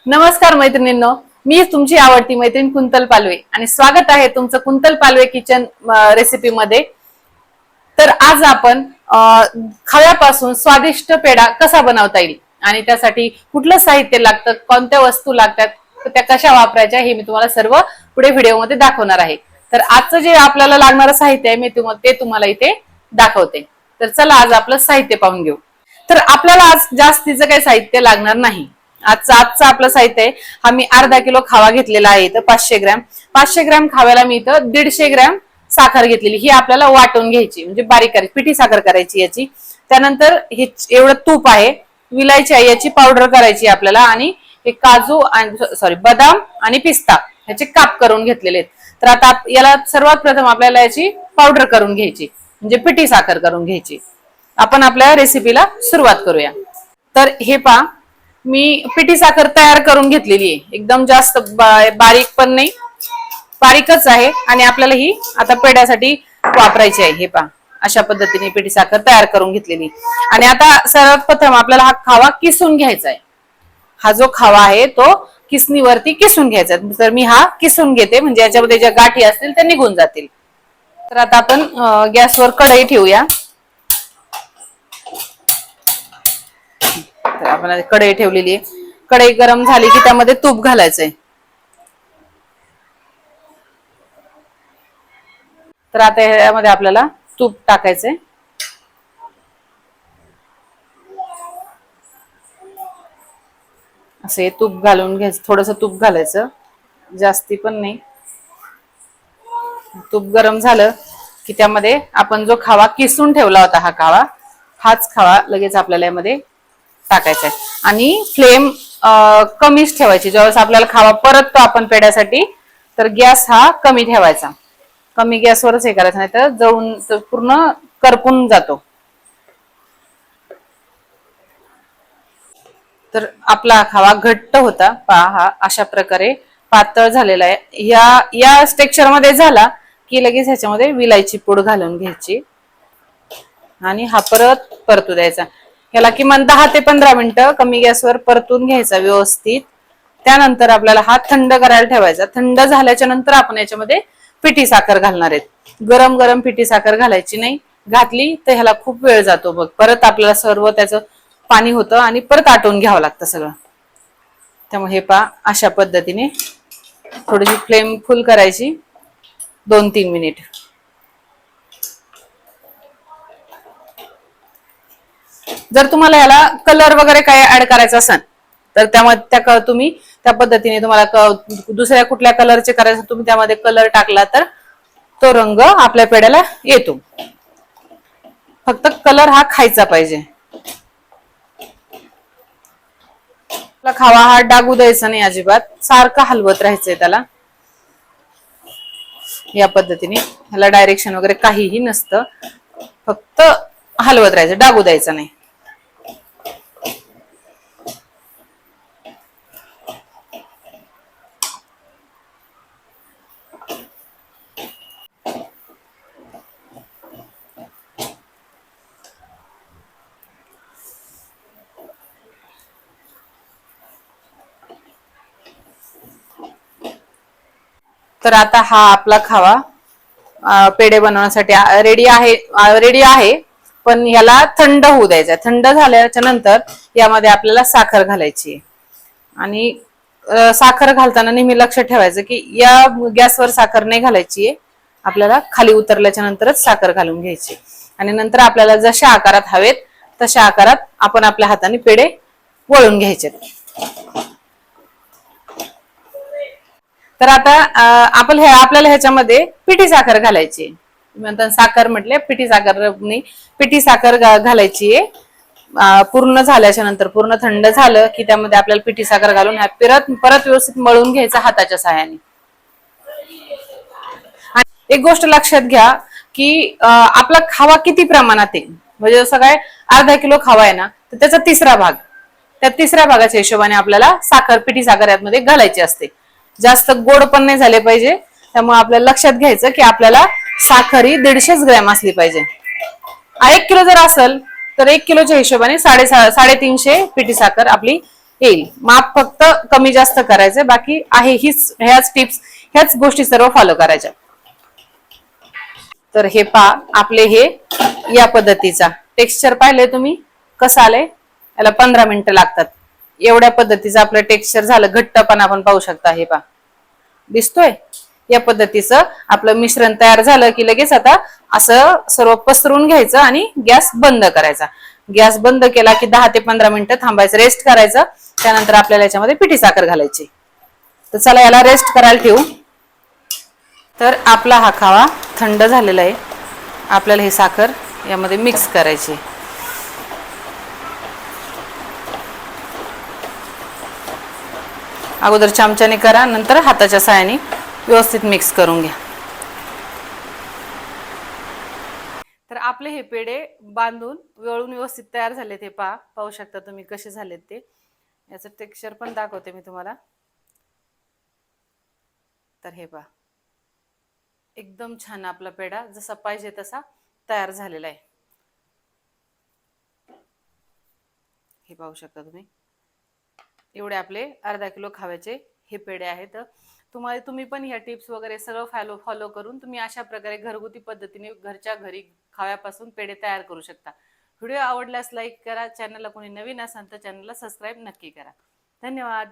नमस्कार मैत्रिणींनो, मी तुमची आवडती मैत्रीण कुंतल पालवे आणि स्वागत आहे तुमचं कुंतल पालवे किचन रेसिपी मध्ये। तर आज आपण खव्यापासून स्वादिष्ट पेढा कसा बनवता येईल आणि त्यासाठी कुठलं साहित्य लागतं, कोणत्या वस्तू लागतात, त्या कशा वापरायच्या हे मी तुम्हाला सर्व पुढे व्हिडिओ मध्ये दाखवणार आहे। तर आजचं जे आपल्याला लागणारं साहित्य आहे मी तुम्हाला इथे दाखवते। तर चला आज आपलं साहित्य पाहून घेऊ। तर आपल्याला आज जास्तीचं काही साहित्य लागणार नाही। आजचं आपलं साहित्य आहे, हा मी अर्धा किलो खावा घेतलेला आहे। इथं 500 ग्रॅम खाव्याला मी इथं 150 ग्रॅम साखर घेतलेली, ही आपल्याला वाटून घ्यायची, म्हणजे बारीक करायची, पिठी साखर करायची याची। त्यानंतर हे एवढं तूप आहे, विलायची आहे, याची पावडर करायची आपल्याला। आणि हे काजू आणि बदाम आणि पिस्ता ह्याचे काप करून घेतलेले आहेत। तर आता याला सर्वात प्रथम आपल्याला याची पावडर करून घ्यायची, म्हणजे पिठी साखर करून घ्यायची। आपण आपल्या रेसिपीला सुरुवात करूया। तर हे पहा, मी पिठी साखर तयार करून घेतलेली आहे, एकदम जास्त बारीक पण नाही, बारीकच आहे। आणि आपल्याला ही आता पेढ्यासाठी वापरायची आहे। हे पहा, अशा पद्धतीने पिठी साखर तयार करून घेतलेली। आणि आता सर्वात प्रथम आपल्याला हा खावा किसून घ्यायचा आहे। हा जो खावा आहे तो किसणीवरती किसून घ्यायचा। तर मी हा किसून घेते, म्हणजे याच्यामध्ये ज्या गाठी असतील त्या निघून जातील। तर आता आपण गॅसवर कढई ठेवूया। तर आपण कढई ठेवलेली आहे, कढई गरम झाली की त्यामध्ये तूप घालायचंय। तर आता यामध्ये आपल्याला तूप टाकायचंय। असे तूप घालून घ्यायचं, थोडस तूप घालायचं, जास्ती पण नाही। तूप गरम झालं की त्यामध्ये आपण जो खावा किसून ठेवला होता, हाच खावा लगेच आपल्याला यामध्ये टाकायचा आहे। आणि फ्लेम कमीच ठेवायची। ज्यावेळेस आपल्याला खावा परततो आपण पेढ्यासाठी, तर गॅस हा कमी ठेवायचा, कमी गॅसवरच हे करायचं, नाही तर जळून पूर्ण करपून जातो। तर आपला खावा घट्ट होता, पहा हा अशा प्रकारे पातळ झालेला आहे। या टेक्स्चर मध्ये झाला की लगेच ह्याच्यामध्ये विलायची पूड घालून घ्यायची आणि हा परत परतू द्यायचा। याला किमान 10 ते 15 मिनिटं कमी गॅसवर परतून घ्यायचा व्यवस्थित। त्यानंतर आपल्याला हा थंड करायला ठेवायचा। थंड झाल्याच्या नंतर आपण याच्यामध्ये पिठी साखर घालणार आहेत। गरम गरम पिठी साखर घालायची नाही, घातली तर ह्याला खूप वेळ जातो, बघ परत आपल्याला सर्व त्याचं पाणी होतं आणि परत आटवून घ्यावं लागतं सगळं। त्यामुळे हे पहा, अशा पद्धतीने थोडीशी फ्लेम फुल करायची, 2-3 मिनिट। जर तुम्हाला याला कलर वगैरे काय ऍड करायचा असेल तर त्यामध्ये तुम्ही त्या पद्धतीने, तुम्हाला दुसऱ्या कुठल्या कलरचे करायचं तुम्ही त्यामध्ये कलर टाकला तर तो रंग आपल्या पेढ्याला येतो। फक्त कलर हा खायचा पाहिजे। खावा हा डागू द्यायचा नाही अजिबात, सारखं हलवत राहायचंय त्याला। या पद्धतीने ह्याला डायरेक्शन वगैरे काहीही नसतं, फक्त हलवत राहायचं, डागू द्यायचा नाही। तर आता हा आपला खावा पेढे बनवण्यासाठी रेडी आहे। पण याला थंड होऊ द्यायचा। थंड झाल्याच्या नंतर यामध्ये आपल्याला साखर घालायची आहे। आणि साखर घालताना नेहमी लक्ष ठेवायचं की या गॅसवर साखर नाही घालायची आहे, आपल्याला खाली उतरल्याच्या नंतरच साखर घालून घ्यायची। आणि नंतर आपल्याला जशा आकारात हवेत तशा आकारात आपण आपल्या हाताने पेढे वळून घ्यायचे। तर आता आपल्याला ह्याच्यामध्ये पिठी साखर घालायची आहे। नंतर साखर म्हटले, पिठी साखर नाही, पिठी साखर घालायची आहे। पूर्ण झाल्याच्या नंतर, पूर्ण थंड झालं की त्यामध्ये आपल्याला पिठी साखर घालून परत व्यवस्थित मळून घ्यायचं हाताच्या सहाय्याने। एक गोष्ट लक्षात घ्या की आपला खावा किती प्रमाणात आहे, म्हणजे जसं काय अर्धा किलो खावा आहे ना, तर त्याचा तिसरा भाग, त्या तिसऱ्या भागाच्या हिशोबाने आपल्याला पिठी साखर यामध्ये घालायची असते। जास्त गोड पण नाही झाले पाहिजे, त्यामुळे आपल्याला लक्षात घ्यायचं की आपल्याला साखर ही 150 ग्रॅम असली पाहिजे। 1 किलो जर असेल तर 1 किलोच्या हिशोबाने 350 पिठी साखर आपली येईल. माप फक्त कमी जास्त करायचंय, बाकी आहे ह्याच टिप्स, ह्याच गोष्टी सर्व फॉलो करायच्या. तर हे पा आपले हे या पद्धतीचा टेक्स्चर पाहिले तुम्ही कसं आलंय. याला 15 मिनिटं लागतात. एवढ्या पद्धतीचं आपलं टेक्स्चर झालं. घट्टपणा आपण पाहू शकता. हे पा दिसतोय. या पद्धतीचं आपलं मिश्रण तयार झालं की लगेच आता असं सर्व पसरून घ्यायचं आणि गॅस बंद करायचा. गॅस बंद केला की 10 ते 15 मिनिटं थांबायचं, रेस्ट करायचं. त्यानंतर आपल्याला याच्यामध्ये पिठी साखर घालायची. तर चला याला रेस्ट करायला ठेवू. तर आपला हा खवा थंड झालेला आहे. आपल्याला ही साखर यामध्ये मिक्स करायची. अगोदर चमच्याने करा, नंतर हाताच्या साहाय्याने व्यवस्थित मिक्स करून घ्या. तर आपले हे पेढे बांधून वळून व्यवस्थित तयार झाले. ते पाहू शकता तुम्ही कसे झालेत ते. याचं टेक्स्चर पण दाखवते मी तुम्हाला. तर हे पहा एकदम छान आपला पेढा जसा पाहिजे तसा तयार झालेला आहे. हे पाहू शकता तुम्ही. एवढे आपले अर्धा किलो खाव्याचे हे पेढे आहेत. तुम्ही पण ह्या टिप्स वगैरे सगळं फॉलो करून तुम्ही अशा प्रकारे घरगुती पद्धतीने घरच्या घरी खाव्यापासून पेढे तयार करू शकता. व्हिडिओ आवडल्यास लाईक करा. चॅनलला कोणी नवीन असाल तर चॅनलला सबस्क्राईब नक्की करा. धन्यवाद.